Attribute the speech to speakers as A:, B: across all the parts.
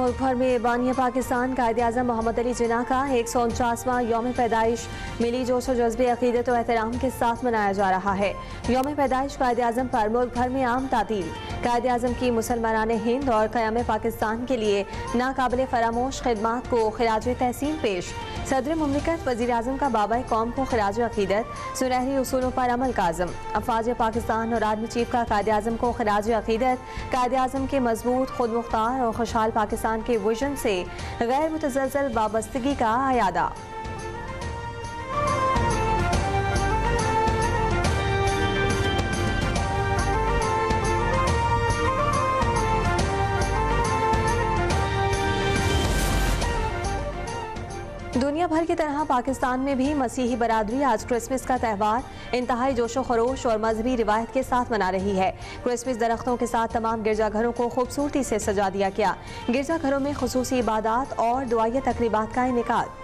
A: मुल्क भर में बानिया पाकिस्तान कायद-ए-आज़म मोहम्मद अली जिन्ना का 149वां यौम पैदाइश मिली जोश और जज्बे अकीदत और एहतराम के साथ मनाया जा रहा है। यौम पैदाइश कायद-ए-आज़म पर मुल्क भर में आम तातील। कायद-ए-आज़म की मुसलमानान हिंद और क़याम पाकिस्तान के लिए नाकाबिल फरामोश खिदमात को खिराज तहसीन पेश। सदर मुमलिकत वज़ीर-ए-आज़म का बाबाए कौम को खिराज अकीदत, सुनहरी उसूलों पर अमल का आज़म। अफ़वाज पाकिस्तान और आर्मी चीफ का कायद-ए-आज़म को खिराज अकीदत, कायद-ए-आज़म के मजबूत, खुद मुख्तार और खुशहाल पाकिस्तान के विजन से गैर मुतज़लज़ल वाबस्तगी का अयादा। दुनिया भर की तरह पाकिस्तान में भी मसीही बरादरी आज क्रिसमस का त्यौहार इंतहाई जोशो खरोश और मजहबी रिवायत के साथ मना रही है। क्रिसमस दरख्तों के साथ तमाम गिरजाघरों को खूबसूरती से सजा दिया गया। गिरजाघरों में खुसूसी इबादत और दुआई तकरीबात का इनेकाद।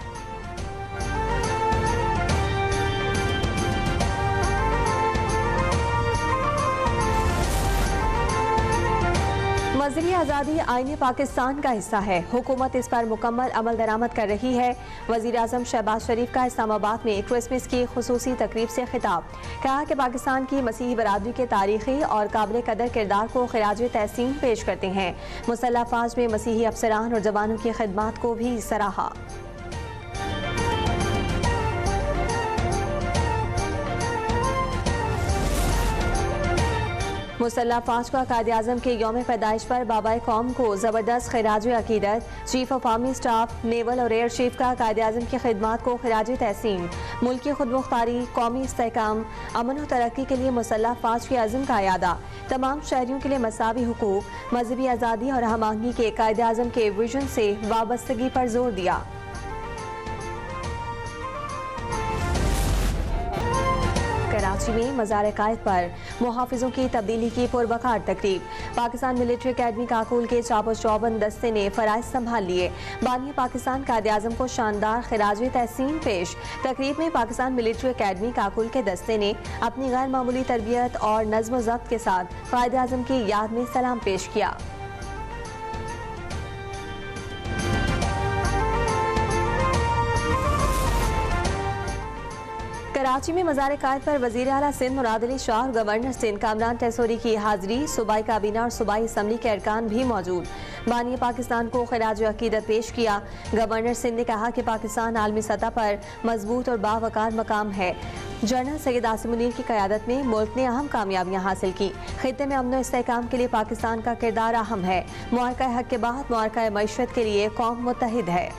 A: मजहबी आज़ादी आईने पाकिस्तान का हिस्सा है। हुकूमत इस पर मुकम्मल अमल दरामद कर रही है। वज़ीर-ए-आज़म शहबाज शरीफ का इस्लामाबाद में क्रिसमस की खुसूसी तकरीब से खिताब। कहा कि पाकिस्तान की मसीही बरादरी के तारीखी और काबिल कदर किरदार को खिराज तहसीन पेश करते हैं। मुसल्लह फ़ौज में मसीही अफसरान और जवानों की खिदमात को भी सराहा। मुसल्लह फ़ौज का कायद-ए-आज़म के यौम पैदाइश पर बाबाए कौम को ज़बरदस्त खिराज अकीदत। Chief of army staff, naval और एयर चीफ का कायद-ए-आज़म की खिदमात को खिराज तहसीन। मुल्क की खुद मुख्तारी, कौमी इस्तेहकाम, अमन और तरक्की के लिए मुसल्लह फ़ौज के अज़्म का अयादा। तमाम शहरियों के लिए मसावी हुकूक, मजहबी आज़ादी और हमआहंगी के कायद-ए-आज़म के विजन से वाबस्तगी पर जोर दिया। कराची में मज़ार-ए-कायद पर मुहाफ़िज़ों की तब्दीली की पुरवकार तकरीब। पाकिस्तान मिलिट्री अकेडमी काकुल के चापस चौबंद दस्ते ने फ़राइज़ संभाल लिए। बानिया पाकिस्तान कायद-ए-आज़म को शानदार खिराज तहसीन पेश। तकरीब में पाकिस्तान मिलिट्री अकेडमी काकुल के दस्ते ने अपनी गैर मामूली तरबियत और नज़्म व ज़ब्त के साथ कायद-ए-आज़म की याद में सलाम पेश किया। कराची में मज़ार-ए-कायद पर वज़ीर आला सिंध मुराद अली शाह और गवर्नर सिंध कामरान टेसोरी की हाजिरी। सूबाई काबीना और सूबाई असम्बली के अरकान भी मौजूद। बानिया पाकिस्तान को खिराज अकीदत पेश किया। गवर्नर सिंध ने कहा कि पाकिस्तान आलमी सतह पर मजबूत और बावकार मकाम है। जनरल सैयद आसिम मुनीर की क़यादत में मुल्क ने अहम कामयाबियाँ हासिल की। खित्ते में अमन और इस्तेहकाम के लिए पाकिस्तान का किरदार अहम है। मुआरका हक के बाद मुआरका मईशत के लिए कौम मुत्तहिद है।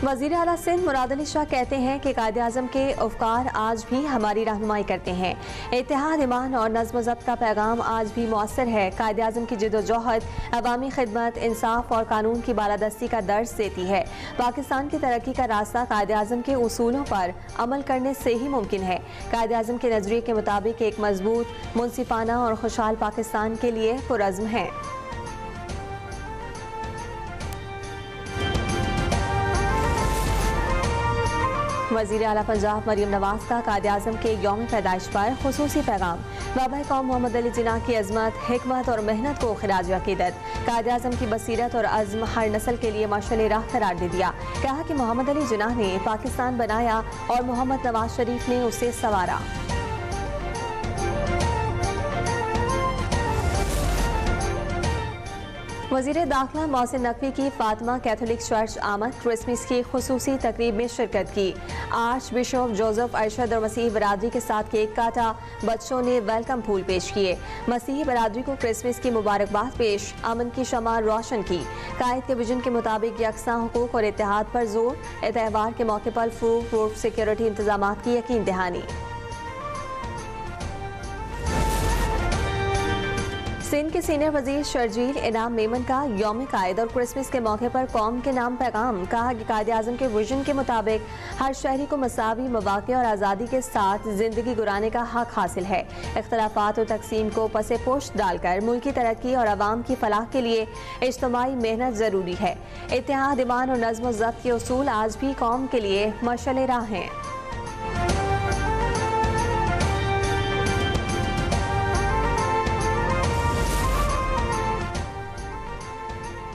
A: वज़ीर आला सिंध मुराद अली शाह कहते हैं कि कायद-ए-आज़म के अफ़कार आज भी हमारी रहनुमाई करते हैं। इत्तेहाद, ईमान और नज़्म व ज़ब्त का पैगाम आज भी मौसर है। कायद-ए-आज़म की जिद्दोजहद अवामी खिदमत, इंसाफ और कानून की बालादस्ती का दर्स देती है। पाकिस्तान की तरक्की का रास्ता कायद-ए-आज़म के उसूलों पर अमल करने से ही मुमकिन है। कायद-ए-आज़म के नज़रिए के मुताबिक एक मजबूत, मुनसिफाना और खुशहाल पाकिस्तान के लिए पुरअज़्म है। वज़ीर आला पंजाब मरियम नवाज का कायद-ए-आज़म के यौम पैदाइश पर खुसूसी पैगाम। बाबाए कौम मोहम्मद अली जिन्ना की अज़मत, हिकमत और मेहनत को खिराज अकीदत। कायद-ए-आज़म की बसीरत और अज़्म हर नस्ल के लिए मशाल राह करार दे दिया। कहा कि मोहम्मद अली जिन्ना ने पाकिस्तान बनाया और मोहम्मद नवाज शरीफ ने उसे संवारा। वज़ीर दाखिला मोहसिन नकवी की फातिमा कैथोलिक चर्च आमद। क्रिसमस की खुसूसी तकरीब में शिरकत की। आर्च बिशप जोसेफ अरशद और मसीही बरादरी के साथ केक काटा। बच्चों ने वेलकम फूल पेश किए। मसीही बरादरी को क्रिसमस की मुबारकबाद पेश। अमन की शमा रोशन की। कायद के विजन के मुताबिक यकसां हुकूक और इत्तेहाद पर जोर। त्यौहार के मौके पर फूड सिक्योरिटी इंतजाम की यकीन दहानी। सिंध के सीनियर वजीर शर्जील इनाम मेमन का यौम कायद और क्रिसमस के मौके पर कौम के नाम पैगाम। कहा कि कायद-ए-आज़म के विजन के मुताबिक हर शहरी को मसावी मौक़े और आज़ादी के साथ जिंदगी गुजारने का हक हासिल है। इख्तलाफात और तकसीम को पसे पुश्त डालकर मुल्क की तरक्की और आवाम की फलाह के लिए इज्तिमाई मेहनत ज़रूरी है। इत्तेहाद, ईमान और नज़्म व ज़ब्त के उसूल आज भी कौम के लिए मशाल राह हैं।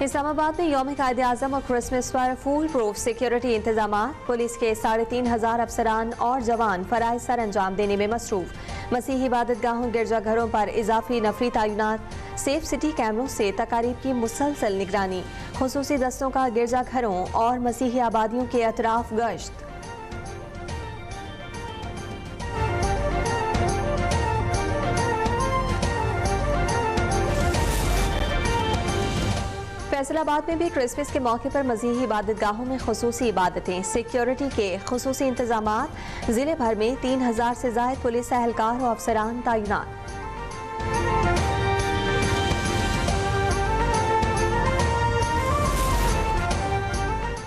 A: इस्लामाबाद में यौम कायद-ए-आज़म और क्रिसमस पर फुल प्रूफ सिक्योरिटी इंतजाम। पुलिस के 3,500 अफसरान और जवान फराइज सर अंजाम देने में मसरूफ। मसीही इबादतगाहों गिरजाघरों पर इजाफी नफरी तैनात। सेफ सिटी कैमरों से तकारीब की मुसलसल निगरानी। खुसूसी दस्तों का गिरजाघरों और मसीही आबादियों के अतराफ गश्त। फैसलाबाद में भी क्रिसमस के मौके पर मसीही इबादतगाहों में खुसूसी इबादतें। सिक्योरिटी के खुसूसी इंतजामात। जिले भर में 3,000 से ज्यादा पुलिस एहलकार और अफसरान तैनात।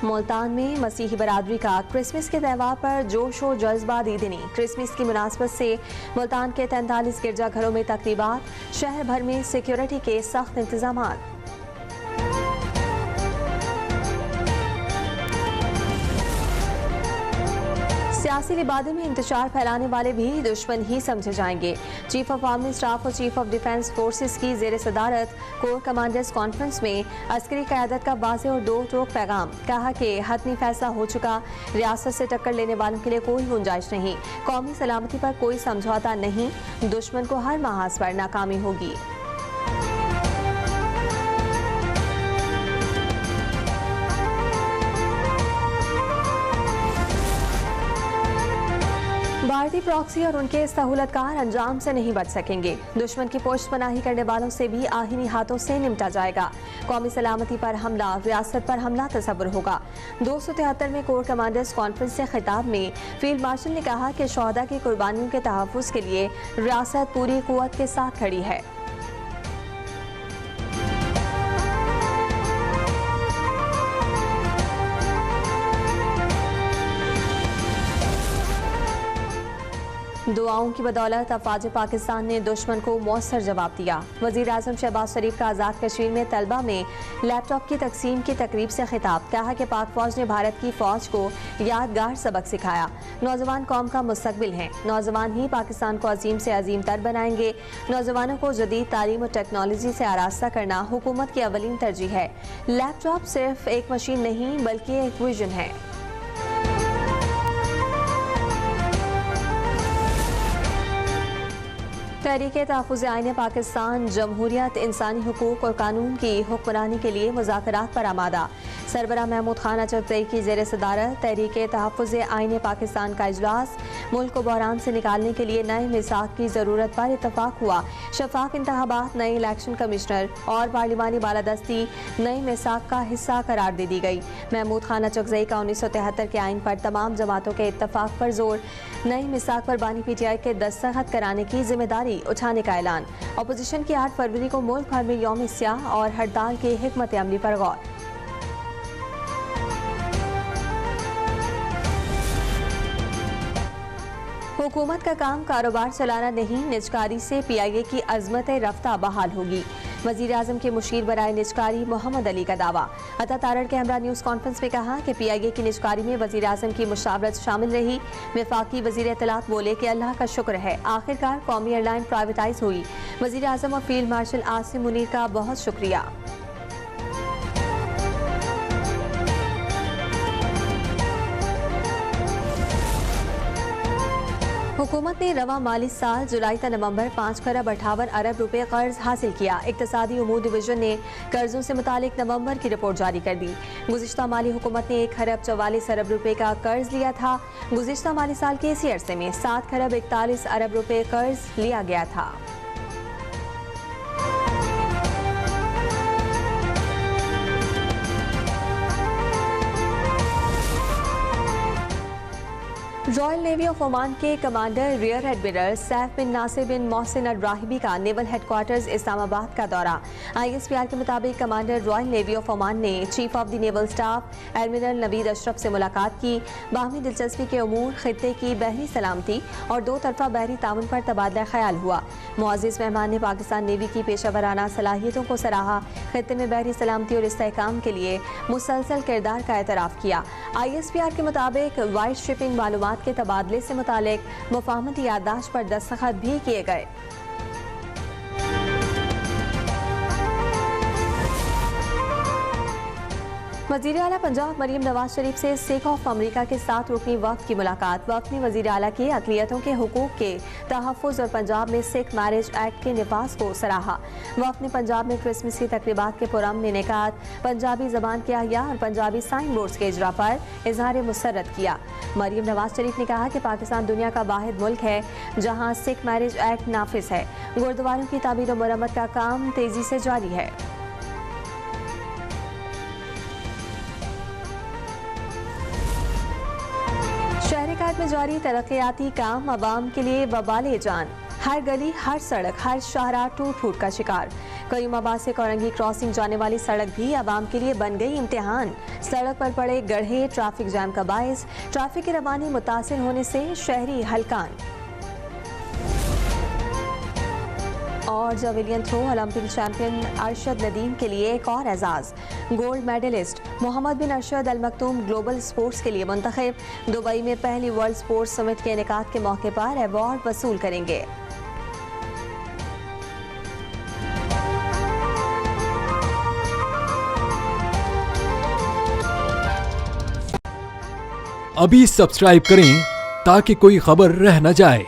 A: मुल्तान में मसीही बरादरी का क्रिसमस के त्यौहार पर जोश और जज्बा दीदनी। क्रिसमस की मुनासबत से मुल्तान के 43 गिरजाघरों में तकरीबात। शहर भर में सिक्योरिटी के सख्त इंतजामात। सियासी लिबादे में इंतशार फैलाने वाले भी दुश्मन ही समझे जाएंगे। चीफ ऑफ आर्मी स्टाफ और चीफ ऑफ डिफेंस फोर्सेस की जेर सदारत कोर कमांडर्स कॉन्फ्रेंस में अस्करी क़यादत का वाज़ेह और दो टोक पैगाम। कहा कि हतमी फैसला हो चुका, रियासत से टक्कर लेने वालों के लिए कोई गुंजाइश नहीं। कौमी सलामती पर कोई समझौता नहीं। दुश्मन को हर महाज पर नाकामी होगी। भारतीय प्रॉक्सी और उनके सहूलतकार अंजाम से नहीं बच सकेंगे। दुश्मन की पोस्ट पनाही करने वालों से भी आहिनी हाथों से निपटा जाएगा। कौमी सलामती पर हमला, रियासत पर हमला तसव्वुर होगा। 273 में कोर कमांडर्स कॉन्फ्रेंस से खिताब में फील्ड मार्शल ने कहा कि शोहदा की कुर्बानियों के तहफ़्फ़ुज़ के लिए रियासत पूरी कुव्वत के साथ खड़ी है। दुआओं की बदौलत अफवाज पाकिस्तान ने दुश्मन को मौसर जवाब दिया। वज़ीर आज़म शहबाज शरीफ का आज़ाद कश्मीर में तलबा में लैपटॉप की तकसीम की तकरीब से खिताब। कहा कि पाक फौज ने भारत की फौज को यादगार सबक सिखाया। नौजवान कौम का मुस्तकबिल हैं। नौजवान ही पाकिस्तान को अजीम से अजीम तर बनाएंगे। नौजवानों को जदीद तालीम और टेक्नोलॉजी से आरास्ता करना हुकूमत की अवलीन तरजीह है। लैपटॉप सिर्फ एक मशीन नहीं बल्कि एक विजन है। तहरीके तहफ़्फ़ुज़ आईन पाकिस्तान जमहूरियत, इंसानी हुकूक और कानून की हुक्मरानी के लिए मुज़ाकरात पर आमादा। सरबराह महमूद खान अचकज़ई की ज़ेर सदारत तहरीके तहफ़्फ़ुज़ आईन पाकिस्तान का इजलास। मुल्क को बहरान से निकालने के लिए नए मिसाक की ज़रूरत पर इत्तफाक हुआ। शफाफ इंतखाबात, नए इलेक्शन कमिश्नर और पार्लिमानी बालादस्ती नए मिसाक का हिस्सा करार दे दी गई। महमूद खान अचकज़ई का 1973 के आइन पर तमाम जमातों के इत्तफाक पर जोर। नई मिसाक पर बानी PTI के दस्तखत कराने की जिम्मेदारी उठाने का ऐलान। अपोजिशन की 8 फरवरी को मुल्क भर में यौम स्याह और हड़ताल की हिकमत अमली पर गौर। हुकूमत का काम कारोबार चलाना नहीं, निजकारी से PIA की अजमत रफ्ता बहाल होगी। वज़ीर आज़म के मुशीर बराए निजकारी मोहम्मद अली का दावा। अता तारड़ के हमरा न्यूज़ कॉन्फ्रेंस में कहा कि PIA की निजकारी में वज़ीर आज़म की मुशावरत शामिल रही। वफाकी वज़ीर इत्तलात बोले कि अल्लाह का शुक्र है आखिरकार कौमी एयरलाइन प्राइवेटाइज हुई। वज़ीर आज़म और फील्ड मार्शल आसिम मुनीर का बहुत शुक्रिया। हुकूमत ने रवा माली साल जुलाई से नवंबर 5 खरब 58 अरब रुपए कर्ज हासिल किया। इक्तसादी उमूर डिवीजन ने कर्जों से मुतालिक नवंबर की रिपोर्ट जारी कर दी। गुज़िश्ता माली हुकूमत ने 1 खरब 44 अरब रुपए का कर्ज लिया था। गुज़िश्ता माली साल के इसी अरसे में 7 खरब 41 अरब रुपए कर्ज लिया गया था। रॉयल नेवी ऑफ ओमान के commander rear admiral Saif bin Nasir bin Mohsin al Rahbi का नेवल हेडक्वार्टर्स इस्लामाबाद का दौरा। ISPR के मुताबिक commander Royal Navy of Oman ने chief of the naval staff admiral Naveed Ashraf से मुलाकात की। बाहमी दिलचस्पी के उमूर, खित्ते की बहरी सलामती और दो तरफा बहरी ताउन पर तबादला ख्याल हुआ। मुअज़्ज़िज़ मेहमान ने पाकिस्तान नेवी की पेशा सलाहियतों को सराहा। खित्ते में बहरी सलामती और इस्तेहकाम के लिए मुसलसल किरदार का एतराफ़ किया। ISPR के मुताबिक वाइट शिपिंग मालूमात के तबादले से मुतालिक मुफाहमती याददाश्त पर दस्तखत भी किए गए। वज़ीर आला पंजाब मरीम नवाज शरीफ से सिख ऑफ अमरीका के साथ रुकनी वक्त की मुलाकात। वक्त ने वज़ीर आला की अक़लियतों के हुकूक के तहफ़्फ़ुज़ और पंजाब में सिख मैरिज एक्ट के निफाज को सराहा। वक्त ने पंजाब में क्रिसमस की तक़रीबात के पुरअमन इनेकाद, पंजाबी ज़बान के अहया और पंजाबी साइन बोर्ड्स के इजरा पर इज़हार मुसर्रत किया। मरीम नवाज शरीफ ने कहा कि पाकिस्तान दुनिया का वाहिद मुल्क है जहाँ सिख मैरिज एक्ट नाफिज है। गुरुद्वारों की तामीर और मरम्मत का काम तेज़ी से जारी है। शहरीकात में जारी तरक्याती काम अवाम के लिए वबाले जान। हर गली, हर सड़क, हर शाहराह टूट फूट का शिकार। करीमाबाद से कोरंगी क्रॉसिंग जाने वाली सड़क भी अवाम के लिए बन गई इम्तिहान। सड़क पर पड़े गड्ढे ट्रैफिक जाम का बायस, ट्रैफिक की रवानी मुतासिर होने से शहरी हलकान। और javelin throw Olympic champion Arshad Nadeem के लिए एक और एजाज। Gold medalist Mohammed bin Rashid Al Maktoum global sports के लिए मुंतखब। दुबई में पहली वर्ल्ड स्पोर्ट्स समिट के इनेकाद के मौके पर अवार्ड वसूल करेंगे।
B: अभी सब्सक्राइब करें ताकि कोई खबर रह न जाए।